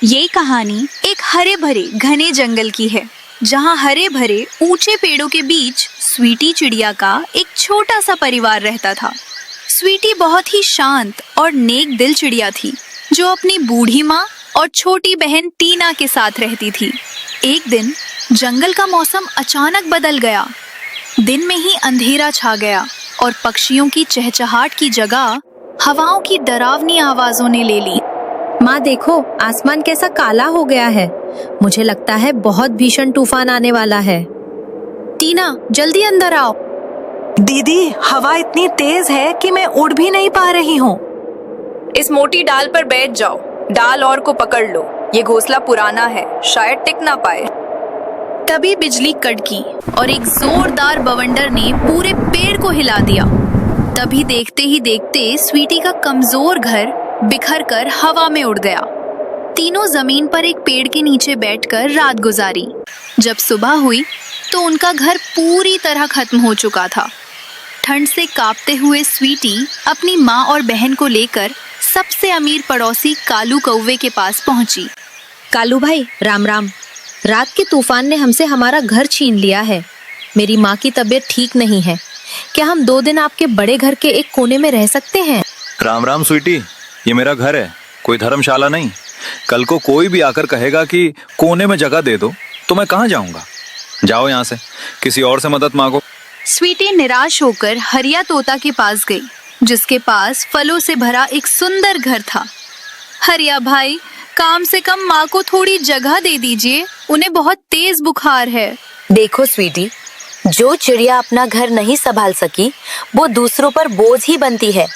ये कहानी एक हरे भरे घने जंगल की है, जहाँ हरे भरे ऊंचे पेड़ों के बीच स्वीटी चिड़िया का एक छोटा सा परिवार रहता था। स्वीटी बहुत ही शांत और नेक दिल चिड़िया थी, जो अपनी बूढ़ी माँ और छोटी बहन टीना के साथ रहती थी। एक दिन जंगल का मौसम अचानक बदल गया। दिन में ही अंधेरा छा गया और पक्षियों की चहचहाट की जगह हवाओं की डरावनी आवाजों ने ले ली। माँ देखो, आसमान कैसा काला हो गया है। मुझे लगता है बहुत भीषण तूफान आने वाला है। टीना, जल्दी अंदर आओ। दीदी, हवा इतनी तेज है कि मैं उड़ भी नहीं पा रही हूँ। इस मोटी डाल पर बैठ जाओ, डाल और को पकड़ लो। ये घोंसला पुराना है, शायद टिक ना पाए। तभी बिजली कड़की और एक जोरदार बवंडर ने पूरे पेड़ को हिला दिया। तभी देखते ही देखते स्वीटी का कमजोर घर बिखर कर हवा में उड़ गया। तीनों जमीन पर एक पेड़ के नीचे बैठकर रात गुजारी। जब सुबह हुई तो उनका घर पूरी तरह खत्म हो चुका था। ठंड से कांपते हुए स्वीटी अपनी माँ और बहन को लेकर सबसे अमीर पड़ोसी कालू कौवे के पास पहुंची। कालू भाई, राम राम। रात के तूफान ने हमसे हमारा घर छीन लिया है। मेरी माँ की तबीयत ठीक नहीं है। क्या हम 2 दिन आपके बड़े घर के एक कोने में रह सकते हैं? राम राम स्वीटी, ये मेरा घर है, कोई धर्मशाला नहीं। कल को कोई भी आकर कहेगा कि कोने में जगह दे दो, तो मैं कहाँ जाऊंगा। जाओ यहाँ से, किसी और से मदद मांगो। स्वीटी निराश होकर हरिया तोता के पास गई, जिसके पास फलों से भरा एक सुंदर घर था। हरिया भाई, काम से कम माँ को थोड़ी जगह दे दीजिए, उन्हें बहुत तेज बुखार है। देखो स्वीटी, जो चिड़िया अपना घर नहीं संभाल सकी वो दूसरों पर बोझ ही बनती है।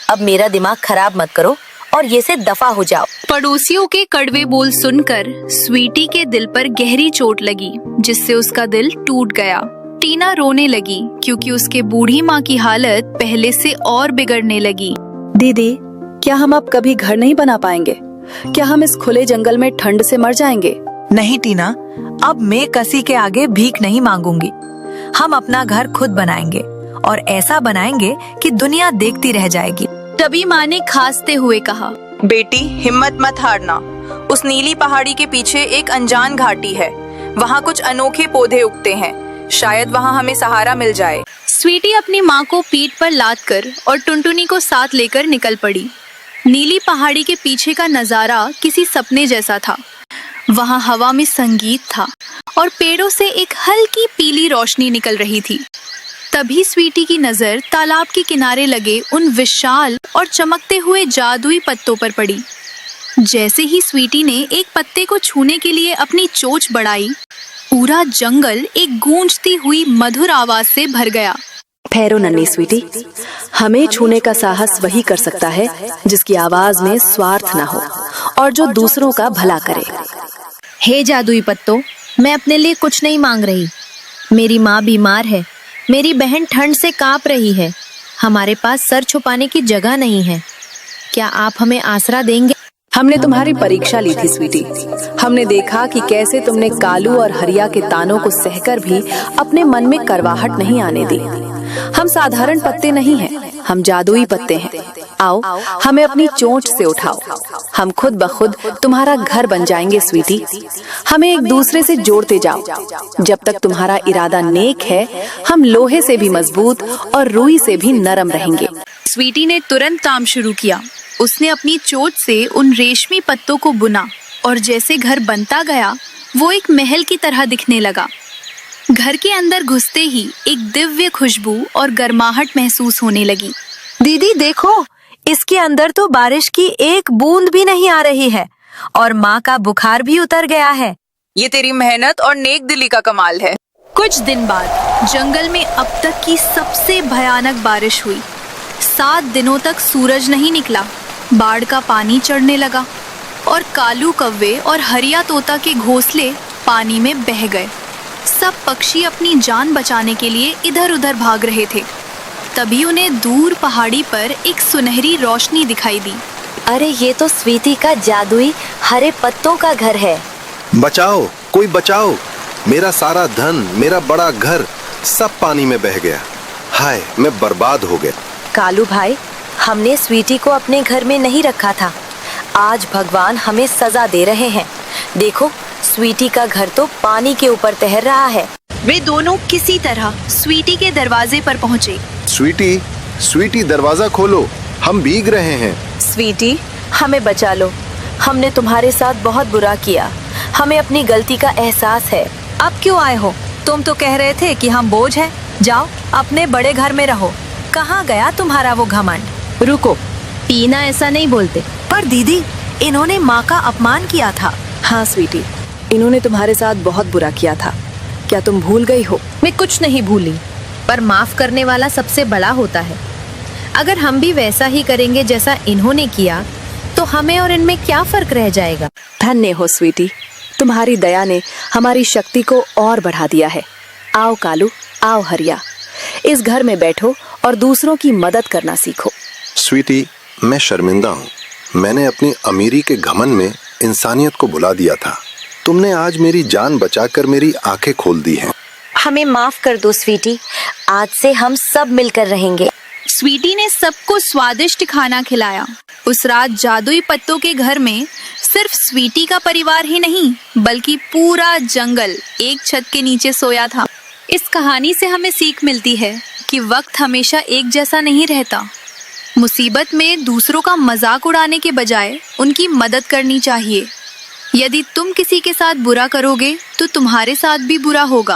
अब मेरा दिमाग खराब मत करो और ये से दफा हो जाओ। पड़ोसियों के कड़वे बोल सुनकर स्वीटी के दिल पर गहरी चोट लगी, जिससे उसका दिल टूट गया। टीना रोने लगी क्योंकि उसके बूढ़ी माँ की हालत पहले से और बिगड़ने लगी। दीदी, क्या हम अब कभी घर नहीं बना पाएंगे? क्या हम इस खुले जंगल में ठंड से मर जाएंगे? नहीं टीना, अब मैं किसी के आगे भीख नहीं मांगूंगी। हम अपना घर खुद बनाएंगे और ऐसा बनाएंगे कि दुनिया देखती रह जाएगी। तभी माँ ने खांसते हुए कहा, बेटी, हिम्मत मत हारना। उस नीली पहाड़ी के पीछे एक अनजान घाटी है। वहाँ कुछ अनोखे पौधे उगते हैं, शायद वहाँ हमें सहारा मिल जाए। स्वीटी अपनी माँ को पीठ पर लादकर और टुनटुनी को साथ लेकर निकल पड़ी। नीली पहाड़ी के पीछे का नजारा किसी सपने जैसा था। वहाँ हवा में संगीत था और पेड़ों से एक हल्की पीली रोशनी निकल रही थी। तभी स्वीटी की नजर तालाब के किनारे लगे उन विशाल और चमकते हुए जादुई पत्तों पर पड़ी। जैसे ही स्वीटी ने एक पत्ते को छूने के लिए अपनी चोंच बढ़ाई, पूरा जंगल एक गूंजती हुई मधुर आवाज से भर गया। ठहरो नन्ही स्वीटी, हमें छूने का साहस वही कर सकता है जिसकी आवाज में स्वार्थ न हो और जो दूसरों का भला करे। हे जादुई पत्तों, मैं अपने लिए कुछ नहीं मांग रही। मेरी माँ बीमार है, मेरी बहन ठंड से कांप रही है, हमारे पास सर छुपाने की जगह नहीं है। क्या आप हमें आसरा देंगे? हमने तुम्हारी परीक्षा ली थी स्वीटी। हमने देखा कि कैसे तुमने कालू और हरिया के तानों को सहकर भी अपने मन में करवाहट नहीं आने दी। हम साधारण पत्ते नहीं हैं, हम जादुई पत्ते हैं। आओ, हमें अपनी चोंच से उठाओ, हम खुद ब खुद तुम्हारा घर बन जाएंगे स्वीटी। हमें एक दूसरे से जोड़ते जाओ। जब तक तुम्हारा इरादा नेक है, हम लोहे से भी मजबूत और रुई से भी नरम रहेंगे। स्वीटी ने तुरंत काम शुरू किया। उसने अपनी चोंच से उन रेशमी पत्तों को बुना और जैसे घर बनता गया, वो एक महल की तरह दिखने लगा। घर के अंदर घुसते ही एक दिव्य खुशबू और गर्माहट महसूस होने लगी। दीदी देखो, इसके अंदर तो बारिश की एक बूंद भी नहीं आ रही है और माँ का बुखार भी उतर गया है। ये तेरी मेहनत और नेक दिली का कमाल है। कुछ दिन बाद जंगल में अब तक की सबसे भयानक बारिश हुई। 7 दिनों तक सूरज नहीं निकला, बाढ़ का पानी चढ़ने लगा और कालू कौवे और हरिया तोता के घोंसले पानी में बह गए। सब पक्षी अपनी जान बचाने के लिए इधर उधर भाग रहे थे। तभी उन्हें दूर पहाड़ी पर एक सुनहरी रोशनी दिखाई दी। अरे, ये तो स्वीटी का जादुई हरे पत्तों का घर है। बचाओ, कोई बचाओ, मेरा सारा धन, मेरा बड़ा घर सब पानी में बह गया। हाय, मैं बर्बाद हो गया। कालू भाई, हमने स्वीटी को अपने घर में नहीं रखा था। आज भगवान हमें सजा दे रहे हैं। देखो, स्वीटी का घर तो पानी के ऊपर तैर रहा है। वे दोनों किसी तरह स्वीटी के दरवाजे पर पहुंचे। स्वीटी, स्वीटी दरवाजा खोलो, हम भीग रहे हैं। स्वीटी, हमें बचा लो। हमने तुम्हारे साथ बहुत बुरा किया। हमें अपनी गलती का एहसास है। अब क्यों आए हो? तुम तो कह रहे थे कि हम बोझ हैं। जाओ अपने बड़े घर में रहो। कहाँ गया तुम्हारा वो घमंड? रुको, टीना ऐसा नहीं बोलते। पर दीदी, इन्होंने माँ का अपमान किया था। हाँ स्वीटी, इन्होंने तुम्हारे साथ बहुत बुरा किया था। क्या तुम भूल गई हो? मैं कुछ नहीं भूली, पर माफ करने वाला सबसे बड़ा होता है। अगर हम भी वैसा ही करेंगे जैसा इन्होंने किया, तो हमें और इनमें क्या फर्क रह जाएगा। धन्य हो स्वीटी, तुम्हारी दया ने हमारी शक्ति को और बढ़ा दिया है। आओ कालू, आओ हरिया, इस घर में बैठो और दूसरों की मदद करना सीखो। स्वीटी, मैं शर्मिंदा हूँ। मैंने अपनी अमीरी के घमंड में इंसानियत को भुला दिया था। तुमने आज मेरी जान बचाकर मेरी आंखें खोल दी हैं। हमें माफ कर दो स्वीटी। आज से हम सब मिलकर रहेंगे। स्वीटी ने सबको स्वादिष्ट खाना खिलाया। उस रात जादुई पत्तों के घर में सिर्फ स्वीटी का परिवार ही नहीं, बल्कि पूरा जंगल एक छत के नीचे सोया था। इस कहानी से हमें सीख मिलती है कि वक्त हमेशा एक जैसा नहीं रहता। मुसीबत में दूसरों का मजाक उड़ाने के बजाय उनकी मदद करनी चाहिए। यदि तुम किसी के साथ बुरा करोगे तो तुम्हारे साथ भी बुरा होगा।